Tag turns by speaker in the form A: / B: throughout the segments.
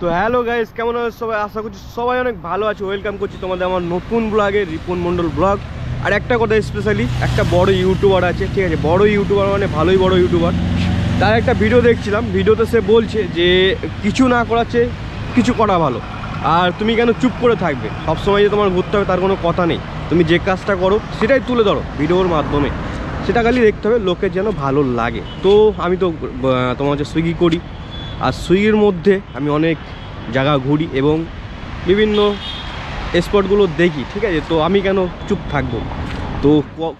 A: তো hello guys, কেমন আছো সবাই? আশা করছি সবাই অনেক ভালো আছে। ওয়েলকাম করছি তোমাদের আমার নতুন ব্লগে, রিপন মণ্ডল ব্লগ। আর একটা কথা, স্পেশালি একটা বড় ইউটিউবার আছে, ঠিক আছে? বড় ইউটিউবার মানে ভালোই বড় ইউটিউবার। তার একটা ভিডিও দেখছিলাম, ভিডিওতে সে বলছে যে কিছু না করাচ্ছে কিছু করা ভালো। আর তুমি কেন চুপ করে থাকবে? সবসময় যে তোমার ঘুরতে হবে তার কোনো কথা নেই। তুমি যে কাজটা করো সেটাই তুলে ধরো ভিডিওর মাধ্যমে, সেটা খালি দেখতে হবে লোকের যেন ভালো লাগে। তো আমি তো তোমার হচ্ছে সুইগি করি, আর সুইগির মধ্যে আমি অনেক জায়গা ঘুরি এবং বিভিন্ন স্পটগুলো দেখি, ঠিক আছে? তো আমি কেন চুপ থাকবো? তো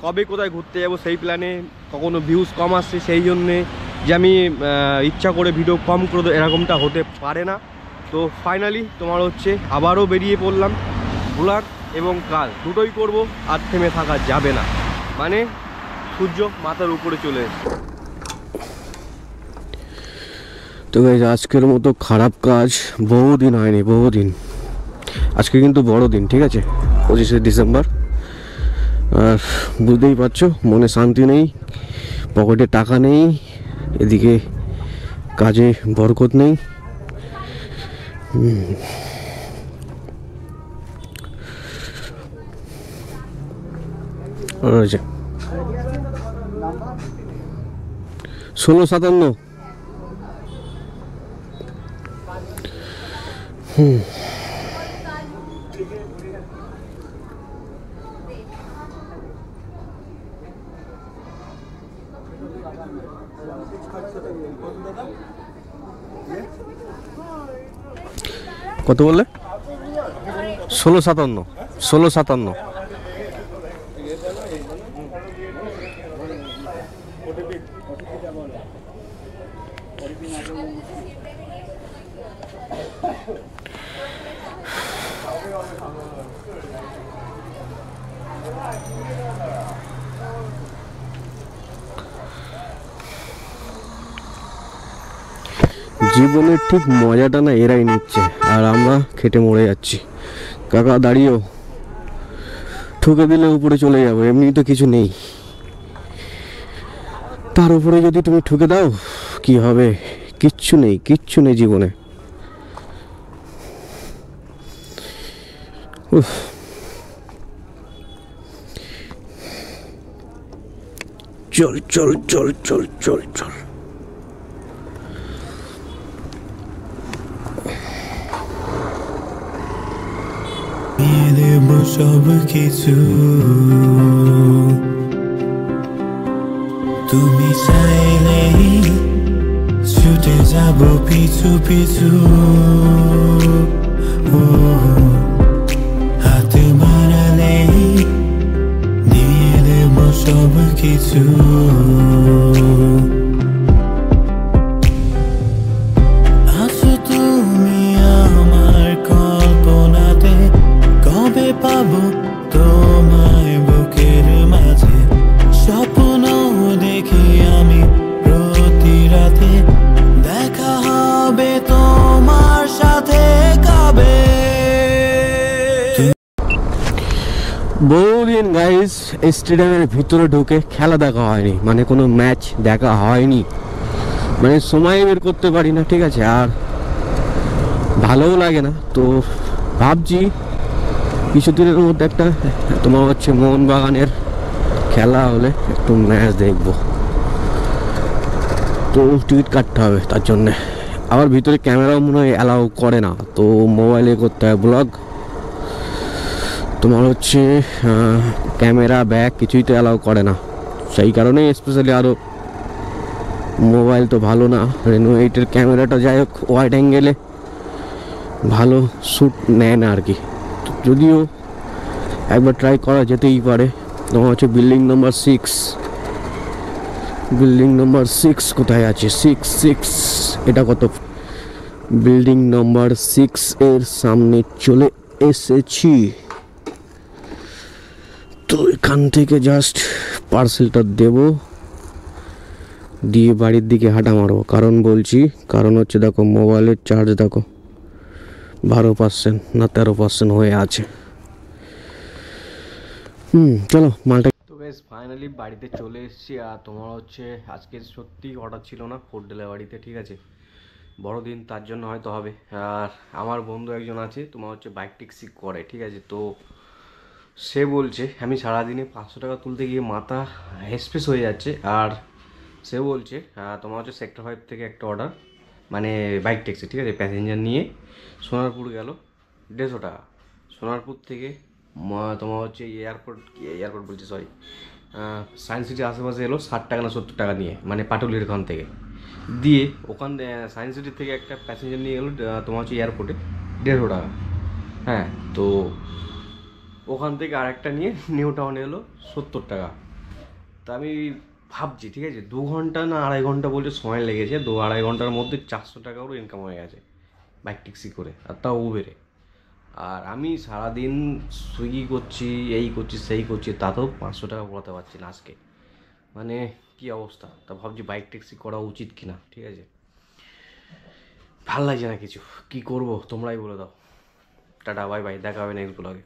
A: কবে কোথায় ঘুরতে যাবো সেই প্ল্যানে, কখনো ভিউজ কম আসছে সেই জন্যে যে আমি ইচ্ছা করে ভিডিও কম করে দেবো, এরকমটা হতে পারে না। তো ফাইনালি তোমার হচ্ছে আবারও বেরিয়ে পড়লাম। ব্লগ এবং কাজ দুটোই করব, আর থেমে থাকা যাবে না। মানে সূর্য মাথার উপরে চলে এসেছে।
B: তো গাইস, আজকের মতো খারাপ কাজ বহুদিন হয়নি, বহুদিন। আজকে কিন্তু বড় দিন, ঠিক আছে? 25শে ডিসেম্বর। আর বুঝতেই পারছো, মনে শান্তি নেই, পকেটে টাকা নেই, এদিকে কাজে বরকত নেই। আচ্ছা, 1657। কত বললে? 1657। 1657। জীবনের ঠিক মজাটা না এরাই নিচ্ছে, আর আমরা খেটে মরে যাচ্ছি। কাকা দাঁড়িয়েও ঠুকে দিলে উপরে চলে যাবো, এমনি তো কিছু নেই। তার উপরে যদি তুমি ঠুকে দাও কি হবে? কিচ্ছু নেই, কিচ্ছু নেই জীবনে। চল চল চল চল চল চল।
C: সব কিছু তুমি চাইলেই ছুটে যাব পিছু পিছু। হাতে বাড়ালেই দিয়ে দেব সব কিছু। আছো তুমি আমার কল্পনাতে, কবে পাবো তোমায় বুকের মাঝে? স্বপ্ন দেখি আমি প্রতি রাতে, দেখা হবে তোমার সাথে কবে?
B: বহুদিন গাইস স্টেডিয়ামের ভিতরে ঢুকে খেলা দেখা হয়নি, মানে কোনো ম্যাচ দেখা হয়নি, মানে সময় বের করতে পারি না, ঠিক আছে? আর ভালোও লাগে না। তো ভাবছি কিছুদিনের মধ্যে একটা তোমার হচ্ছে মোহনবাগানের খেলা হলে একটু ম্যাচ দেখবো। তো টিকিট কাটতে হবে তার জন্যে। আবার ভিতরে ক্যামেরাও মনে হয় অ্যালাউ করে না, তো মোবাইলে করতে হয় ব্লগ। তোমার হচ্ছে ক্যামেরা ব্যাগ কিছুই তো অ্যালাউ করে না, সেই কারণেই স্পেশালি। আরও মোবাইল তো ভালো না, রেনো 8-এর ক্যামেরাটা যাই হোক ওয়াইড অ্যাঙ্গেলে ভালো শ্যুট নেয় না আর কি। যদিও একবার ট্রাই করা যেতেই পারে। তোমার হচ্ছে বিল্ডিং নাম্বার 6। বিল্ডিং নাম্বার 6 কোথায় আছে? 6 এটা কত? বিল্ডিং নাম্বার 6 এর সামনে চলে এসেছি। তো এখান থেকে জাস্ট পার্সেলটা দেব, দিয়ে বাড়ির দিকে হাঁটা মারবো। কারণ হচ্ছে দেখো মোবাইলের চার্জ দেখো 12% না 13% হয়ে আছে। চলো মালটা।
A: তো বেশ ফাইনালি বাড়িতে চলে এসেছি। আর তোমার হচ্ছে আজকে সত্যি অর্ডার ছিল না ফুড ডেলিভারিতে, ঠিক আছে?
B: বড়দিন তার জন্য হয়তো হবে। আর আমার বন্ধু একজন আছে, তোমার হচ্ছে বাইক ট্যাক্সি করে, ঠিক আছে। তো সে বলছে আমি সারাদিনে 500 টাকা তুলতে গিয়ে মাথা হেসপেস হয়ে যাচ্ছে। আর সে বলছে তোমার হচ্ছে সেক্টর 5 থেকে একটা অর্ডার, মানে বাইক ট্যাক্সি, ঠিক আছে, প্যাসেঞ্জার নিয়ে সোনারপুর গেল 150 টাকা। সোনারপুর থেকে তোমার হচ্ছে এয়ারপোর্ট বলছি, সরি, সায়েন্স সিটির আশেপাশে এলো 60 টাকা না 70 টাকা নিয়ে, মানে পাটুলির ওখান থেকে দিয়ে ওখান সায়েন্স সিটির থেকে একটা প্যাসেঞ্জার নিয়ে গেলো তোমার হচ্ছে এয়ারপোর্টে 150 টাকা। হ্যাঁ, তো ওখান থেকে আরেকটা নিয়ে নিউ টাউনে এলো 70 টাকা। তা আমি ভাবছি, ঠিক আছে, 2 ঘন্টা না 2.5 ঘন্টা বলছে সময় লেগেছে, 2-2.5 ঘন্টার মধ্যে 400 টাকারও ইনকাম হয়ে গেছে বাইক ট্যাক্সি করে, আর তাও উবেরে। আর আমি সারাদিন সুইগি করছি, এই করছি সেই করছি, তাতেও 500 টাকা পড়াতে পারছি না আজকে। মানে কি অবস্থা। তা ভাবছি বাইক ট্যাক্সি করা উচিত কিনা, ঠিক আছে। ভাল লাগছে না কিছু, কি করব তোমরাই বলে দাও। টাটা, বাই বাই, দেখা হবে নেক্সট ব্লগে।